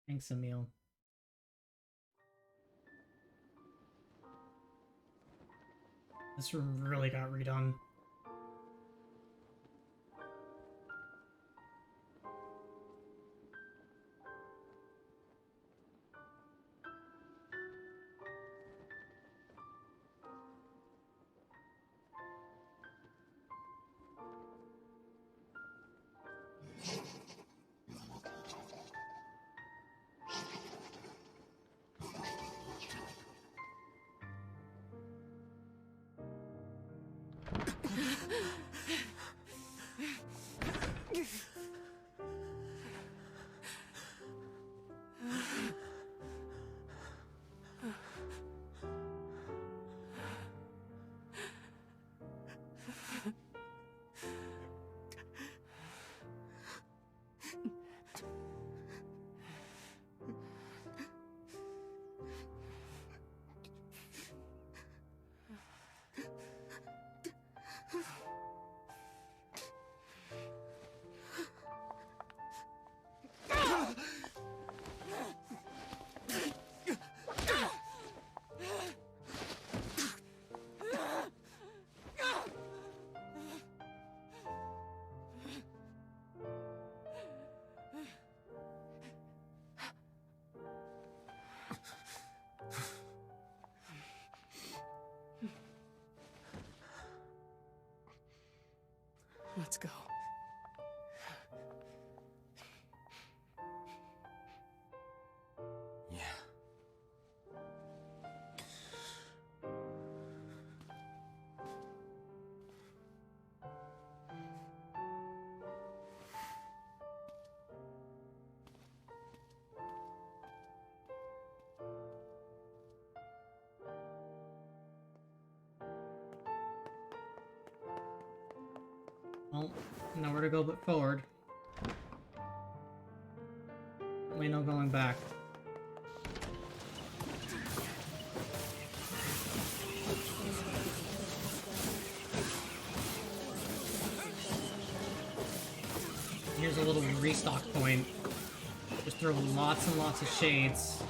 Thanks, Emil. This room really got redone. Let's go. Yeah. Well, nowhere to go but forward. Certainly no going back. Here's a little restock point. Just throw lots and lots of shades.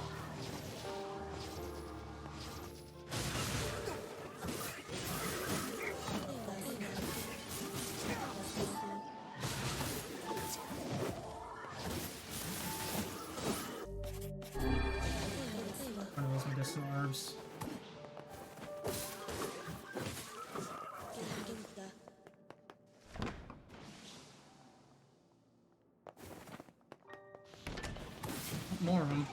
One of those medicinal herbs. More of them.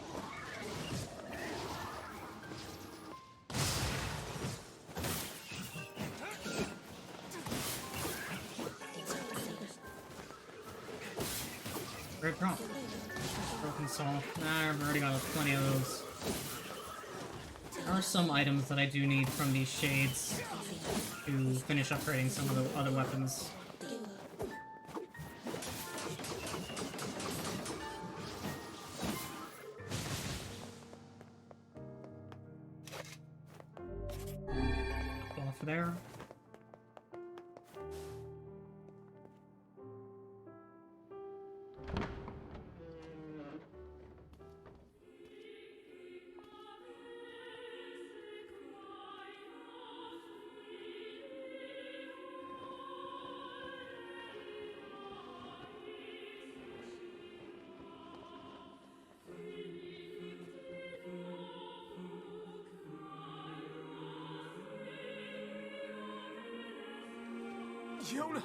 Great prompt. Broken saw. Nah, I've already got plenty of those. There are some items that I do need from these shades to finish upgrading some of the other weapons. Off there. Yonah!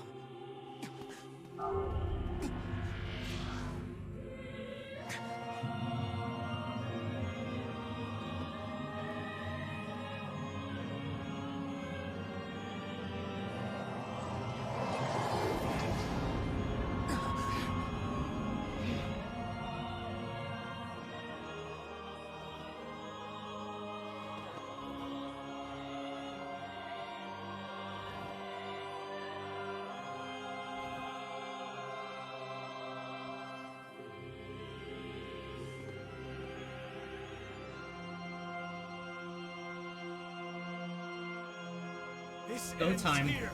This Go ends time. here.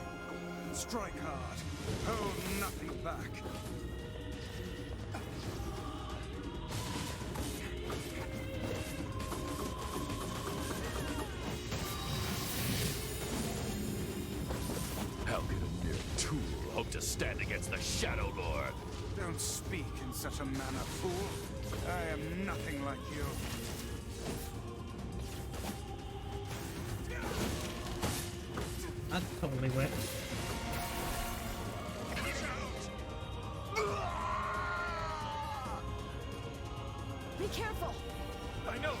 Strike hard. Hold nothing back. hope to stand against the Shadow Lord? Don't speak in such a manner, fool. I am nothing like you. That totally whipped. Be careful! I know!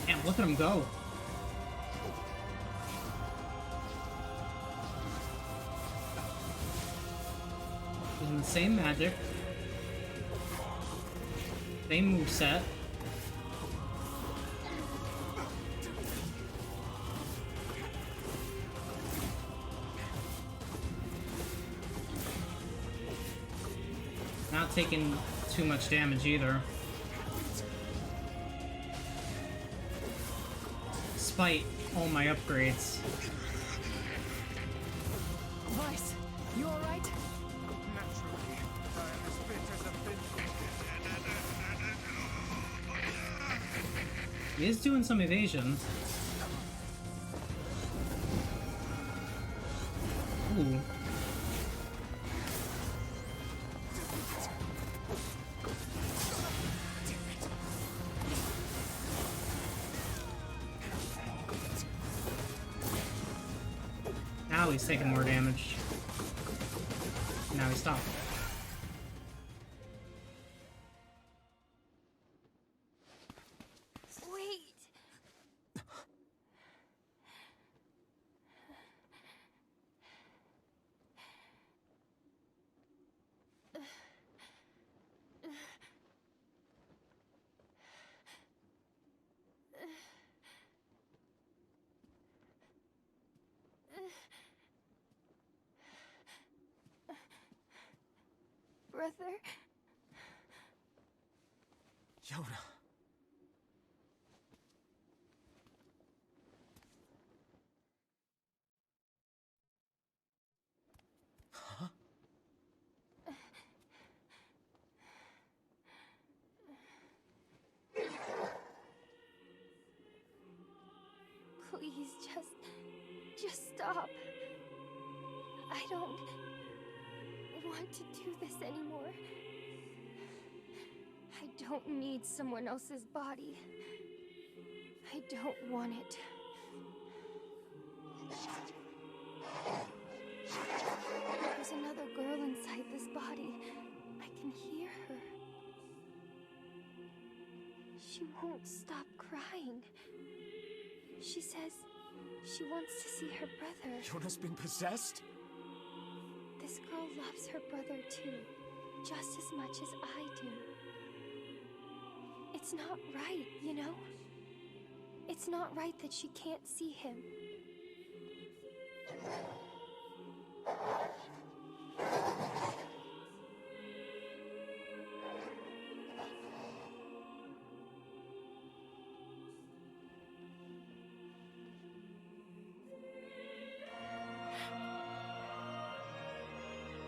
Damn, look at him go. Using the same magic. Same moveset. Not taking too much damage either. Despite all my upgrades. Vice, you alright? Naturally, I am as fit as a fin. He is doing some evasion. Ooh. Now he's taking more damage. Now he stopped. Wait! Brother? Yonah. Huh? Please, just stop. I don't want to do this anymore. I don't need someone else's body. I don't want it. There's another girl inside this body. I can hear her. She won't stop crying. She says she wants to see her brother. Yonah's been possessed? This girl loves her brother too, just as much as I do. It's not right, you know? It's not right that she can't see him.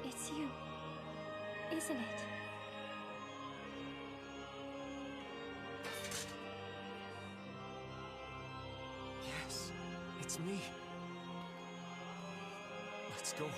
It's you, isn't it? Yes, it's me. Let's go home.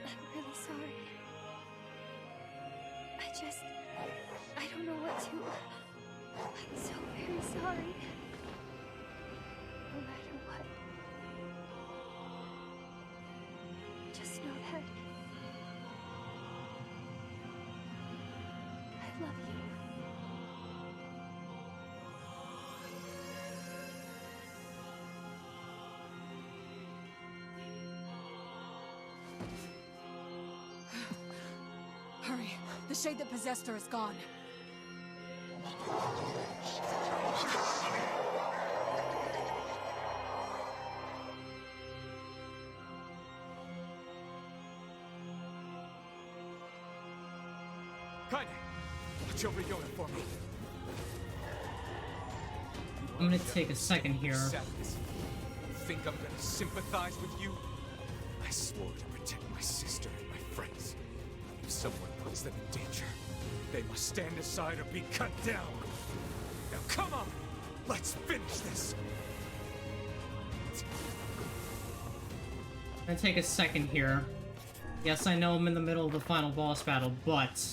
I'm really sorry. I don't know what to... I'm so very sorry. No matter what. Just know that... I love you. Hurry. The shade that possessed her is gone. Kaine, watch over Yonah for me. I'm gonna take a second here. Sadness. You think I'm gonna sympathize with you? I swore to protect my sister and my friends. If someone puts them in danger, they must stand aside or be cut down. Now come on! Let's finish this! I'm gonna take a second here. Yes, I know I'm in the middle of the final boss battle, but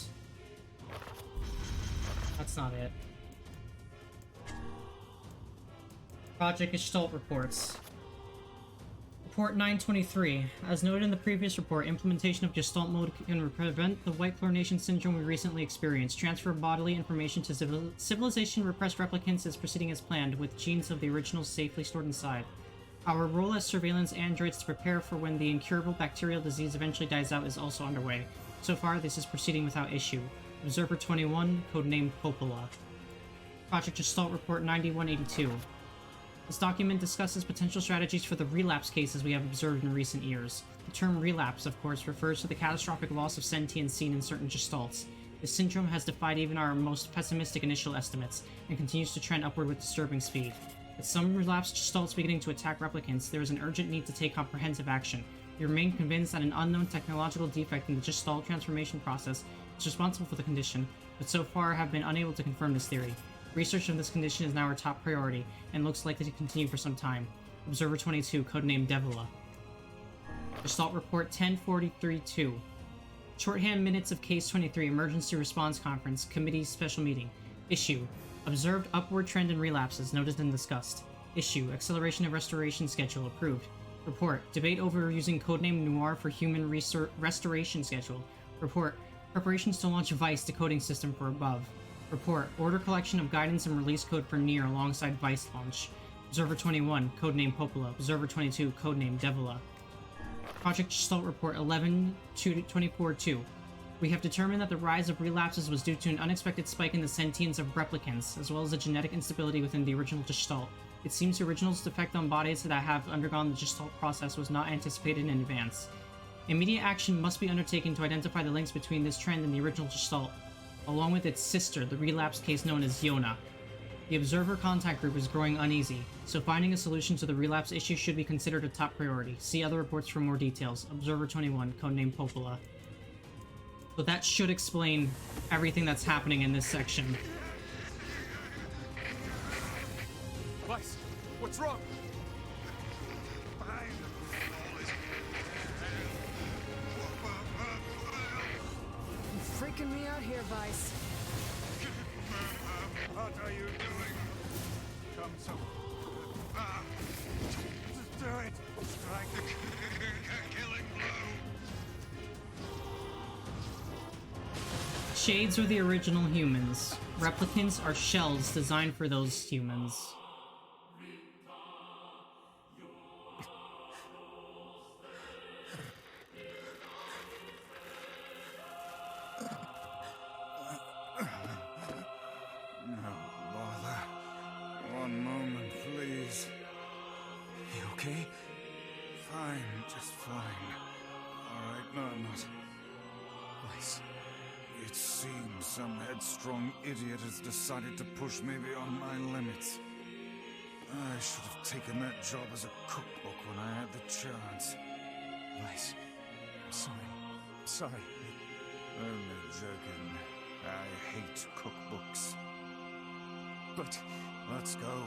that's not it. Project Gestalt reports. Report 923. As noted in the previous report, implementation of Gestalt mode can prevent the white chlorination syndrome we recently experienced. Transfer of bodily information to civilization repressed replicants is proceeding as planned, with genes of the originals safely stored inside. Our role as surveillance androids to prepare for when the incurable bacterial disease eventually dies out is also underway. So far, this is proceeding without issue. Observer 21, codenamed Popola. Project Gestalt Report 9182. This document discusses potential strategies for the relapse cases we have observed in recent years. The term relapse, of course, refers to the catastrophic loss of sentience seen in certain gestalts. This syndrome has defied even our most pessimistic initial estimates, and continues to trend upward with disturbing speed. With some relapsed gestalts beginning to attack replicants, there is an urgent need to take comprehensive action. We remain convinced that an unknown technological defect in the gestalt transformation process is responsible for the condition, but so far have been unable to confirm this theory. Research of this condition is now our top priority, and looks likely to continue for some time. Observer 22, codenamed Devila. Gestalt Report 1043-2. Shorthand Minutes of Case 23, Emergency Response Conference, Committee Special Meeting. Issue: Observed upward trend in relapses, noted and discussed. Issue: Acceleration of Restoration Schedule, approved. Report: Debate over using codename NieR for Human Restoration Schedule. Report: Preparations to launch Vice decoding system for above. Report: Order collection of guidance and release code for NieR alongside Vice launch. Observer 21, codename Popola. Observer 22, codename Devila. Project Gestalt Report 11-24-2. We have determined that the rise of relapses was due to an unexpected spike in the sentience of replicants, as well as a genetic instability within the original Gestalt. It seems the original's effect on bodies that have undergone the Gestalt process was not anticipated in advance. Immediate action must be undertaken to identify the links between this trend and the original Gestalt, along with its sister, the relapse case known as Yonah. The Observer Contact Group is growing uneasy, so finding a solution to the relapse issue should be considered a top priority. See other reports for more details. Observer 21, codename Popola. So that should explain everything that's happening in this section. Vice, what's wrong? You're freaking me out here, Vice. What are you doing? Come some. Do it! Strike the killing blow! Shades are the original humans. Replicants are shells designed for those humans. No bother. One moment, please. You okay? Fine, just fine. Alright, no, I'm not. Vice. It seems some headstrong idiot has decided to push me beyond my limits. I should have taken that job as a cookbook when I had the chance. Vice. I'm sorry. I'm sorry. Only joking. I hate cookbooks. But Let's go.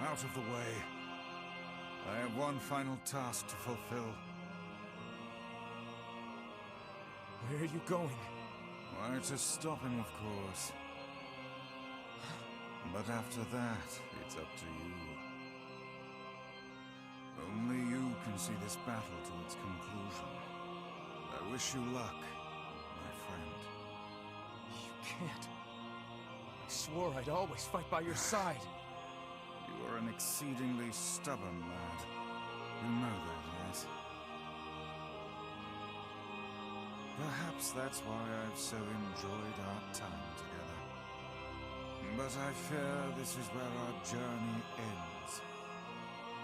Out of the way. I have one final task to fulfill. where are you going? Why, to stop him, of course. But after that, it's up to you. Only you can see this battle to its conclusion. I wish you luck, my friend. You can't. I swore I'd always fight by your side. You are an exceedingly stubborn lad. You know that, yes? Perhaps that's why I've so enjoyed our time together. But I fear this is where our journey ends.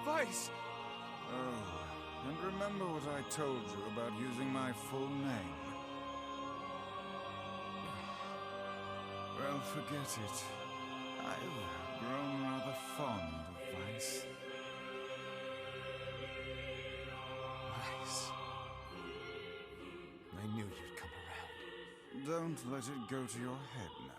Vice! Oh, and remember what I told you about using my full name? Well, forget it. I've grown rather fond of Vice. Vice. I knew you'd come around. Don't let it go to your head now.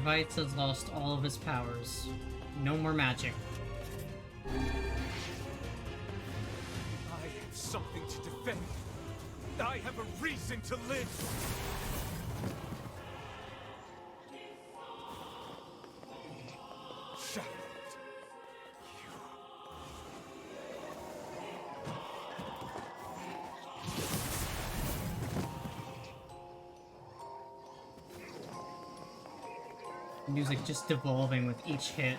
Vice has lost all of his powers. No more magic. I have something to defend. I have a reason to live. Shut up. Music just devolving with each hit.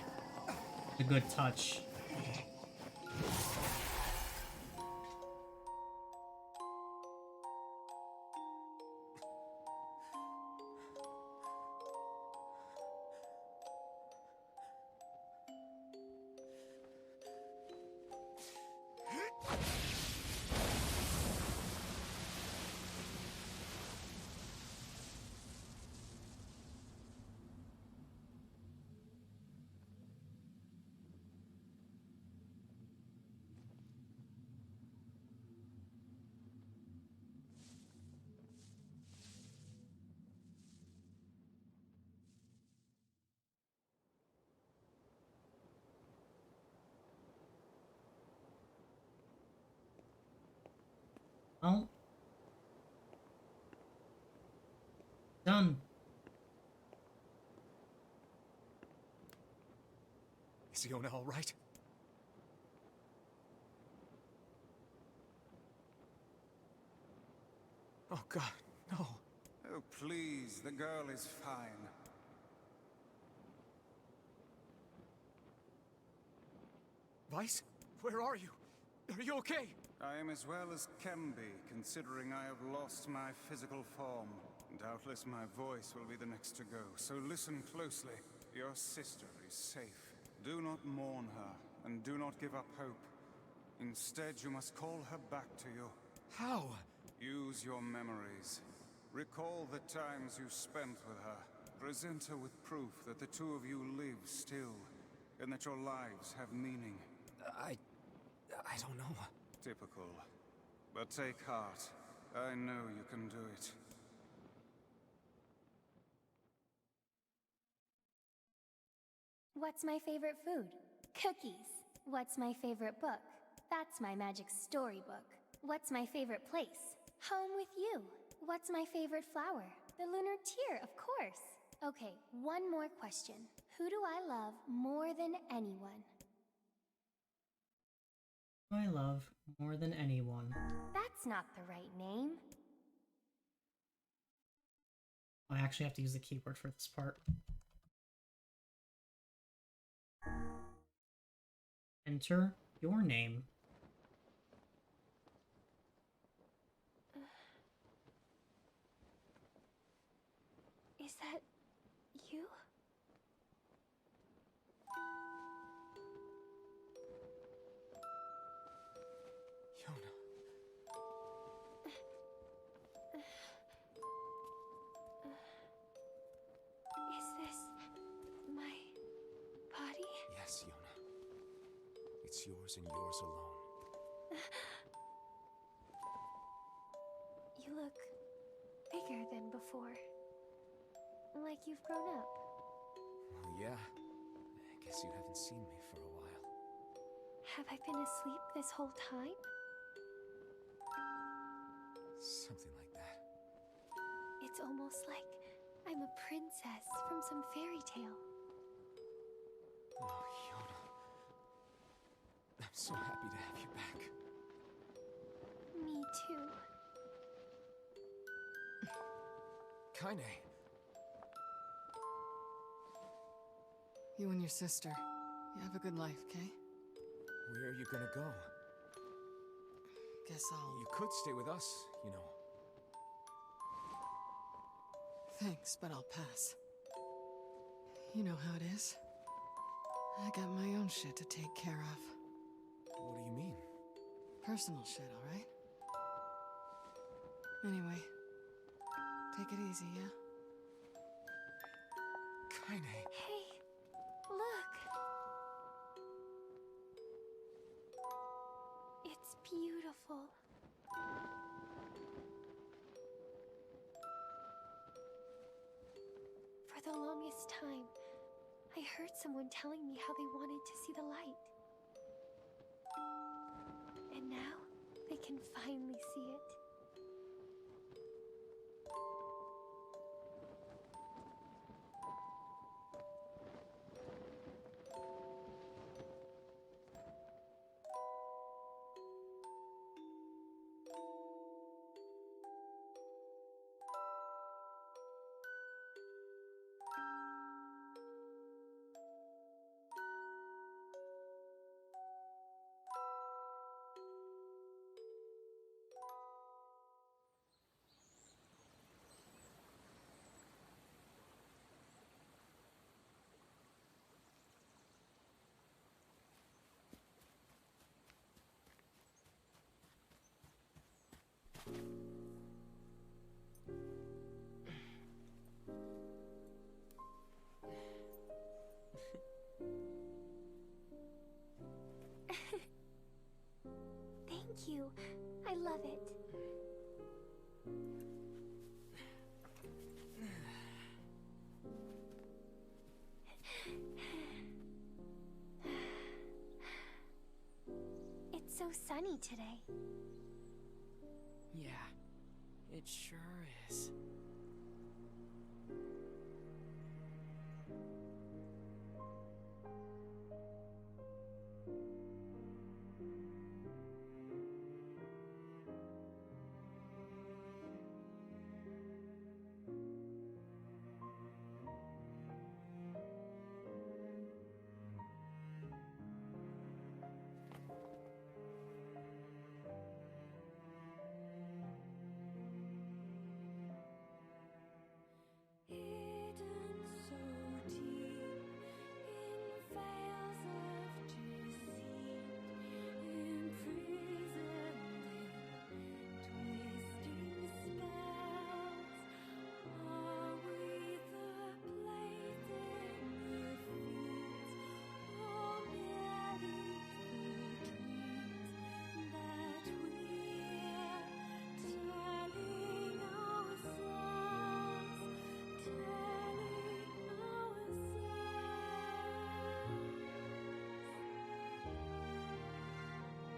A good touch. Well, done. Is Yonah all right? Oh God, no. Oh, please, the girl is fine. Vice? Where are you? Are you okay? I am as well as can be, considering I have lost my physical form. Doubtless my voice will be the next to go, so listen closely. Your sister is safe. Do not mourn her, and do not give up hope. Instead, you must call her back to you. How? Use your memories. Recall the times you spent with her. Present her with proof that the two of you live still, and that your lives have meaning. I don't know. Typical. But take heart. I know you can do it. What's my favorite food? Cookies. What's my favorite book? That's my magic storybook. What's my favorite place? Home with you. What's my favorite flower? The lunar tear, of course. Okay, one more question. Who do I love more than anyone? I love more than anyone. That's not the right name. I actually have to use the keyword for this part. Enter your name. Is that you? Yonah. Is this my body? Yes, Yonah. It's yours and yours alone. You look bigger than before. Like you've grown up. Well, yeah. I guess you haven't seen me for a while. Have I been asleep this whole time? Something like that. It's almost like I'm a princess from some fairy tale. Oh, Yonah. I'm so happy to have you back. Me too. Kaine. You and your sister, you have a good life, okay? Where are you gonna go? Guess I'll... You could stay with us, you know. Thanks, but I'll pass. You know how it is. I got my own shit to take care of. What do you mean? Personal shit, alright? Anyway, take it easy, yeah? Kaine. Hey, look. It's beautiful. For the longest time, I heard someone telling me how they wanted to see the light. And now, they can finally see it. Thank you. I love it. It's so sunny today. Yeah, it sure is.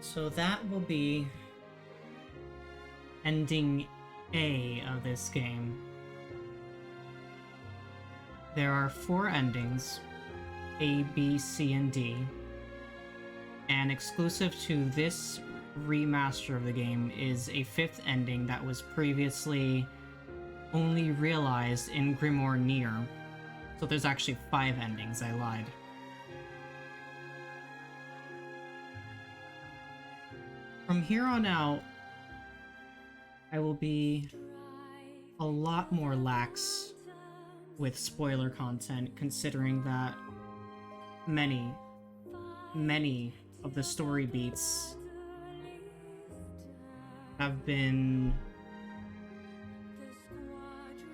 So that will be ending A of this game. There are 4 endings, A, B, C, and D, and exclusive to this remaster of the game is a 5th ending that was previously only realized in Grimoire NieR. So there's actually 5 endings, I lied. From here on out, I will be a lot more lax with spoiler content, considering that many of the story beats have been,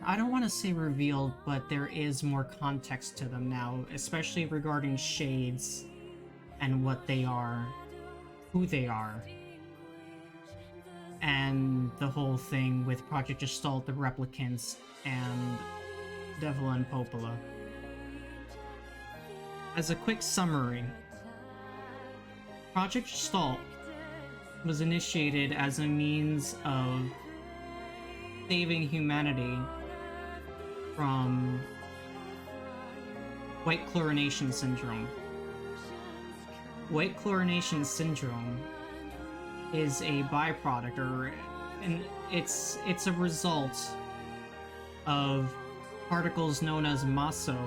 I don't want to say revealed, but there is more context to them now, especially regarding Shades and what they are, who they are, and the whole thing with Project Gestalt, the Replicants, and Devil and Popola. As a quick summary, Project Gestalt was initiated as a means of saving humanity from white chlorination syndrome. White chlorination syndrome is a byproduct, or it's a result of particles known as Maso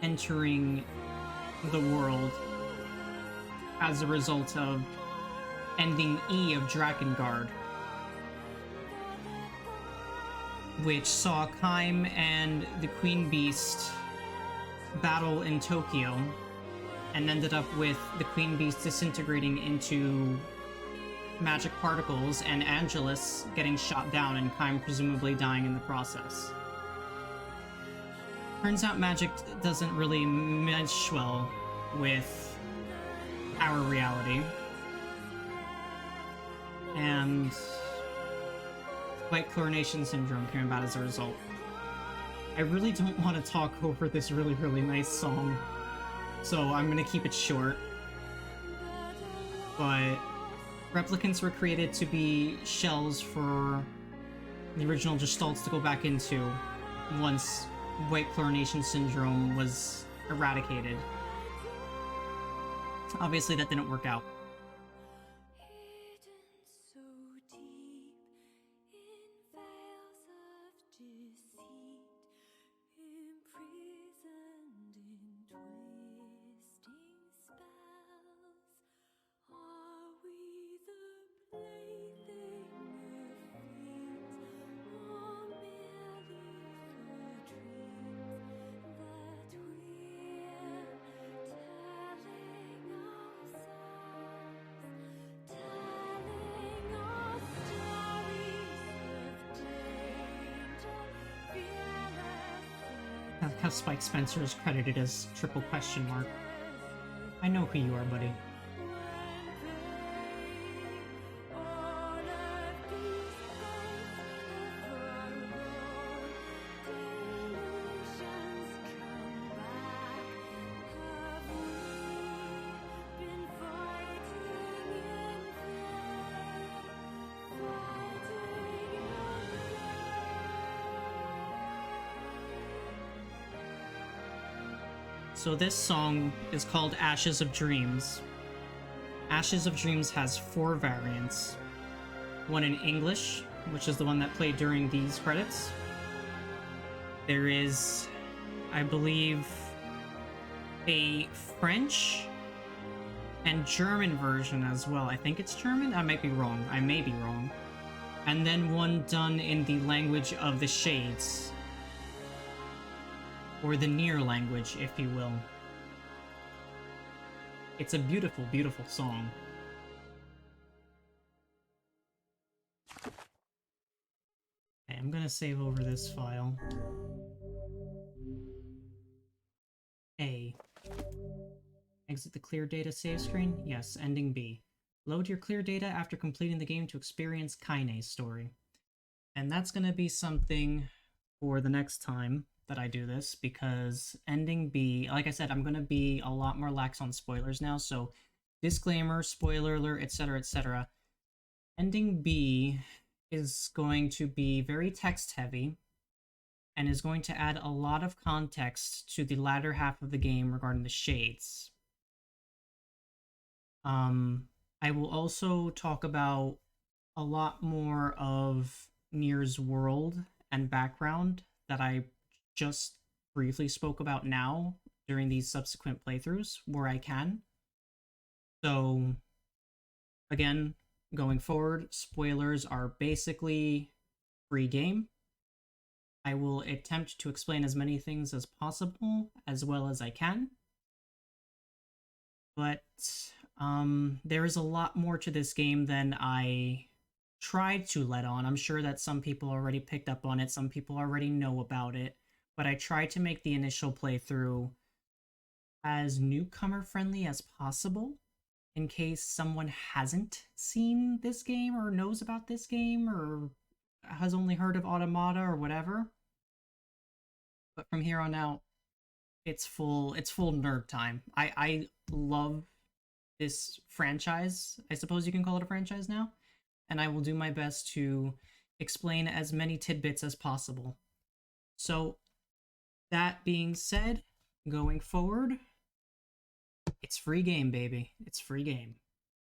entering the world as a result of ending E of Drakengard, which saw Kaim and the Queen Beast battle in Tokyo, and ended up with the Queen Beast disintegrating into magic particles and Angelus getting shot down and Kaim presumably dying in the process. Turns out magic doesn't really mesh well with our reality. And White Chlorination Syndrome came about as a result. I really don't want to talk over this really nice song, so I'm gonna keep it short. But replicants were created to be shells for the original Gestalts to go back into once White Chlorination Syndrome was eradicated. Obviously that didn't work out. How Spike Spencer is credited as triple question mark. I know who you are, buddy. So this song is called Ashes of Dreams. Ashes of Dreams has 4 variants. One in English, which is the one that played during these credits. There is, I believe, a French and German version as well. I think it's German? I might be wrong. I may be wrong. And then one done in the language of the Shades. Or the NieR language, if you will. It's a beautiful, beautiful song. Okay, I'm gonna save over this file. A. Exit the clear data save screen? Yes, ending B. Load your clear data after completing the game to experience Kaine's story. And that's gonna be something for the next time that I do this, because ending B, like I said, I'm going to be a lot more lax on spoilers now, so disclaimer, spoiler alert, etc, etc. Ending B is going to be very text heavy, and is going to add a lot of context to the latter half of the game regarding the Shades. I will also talk about a lot more of NieR's world and background that I just briefly spoke about now during these subsequent playthroughs where I can. So, again, going forward, spoilers are basically free game. I will attempt to explain as many things as possible, as well as I can. But, there is a lot more to this game than I tried to let on. I'm sure that some people already picked up on it, some people already know about it. But I tried to make the initial playthrough as newcomer-friendly as possible, in case someone hasn't seen this game, or knows about this game, or has only heard of Automata, or whatever. But from here on out, it's full nerd time. I love this franchise. I suppose you can call it a franchise now. And I will do my best to explain as many tidbits as possible. So, that being said, going forward, it's free game, baby. It's free game.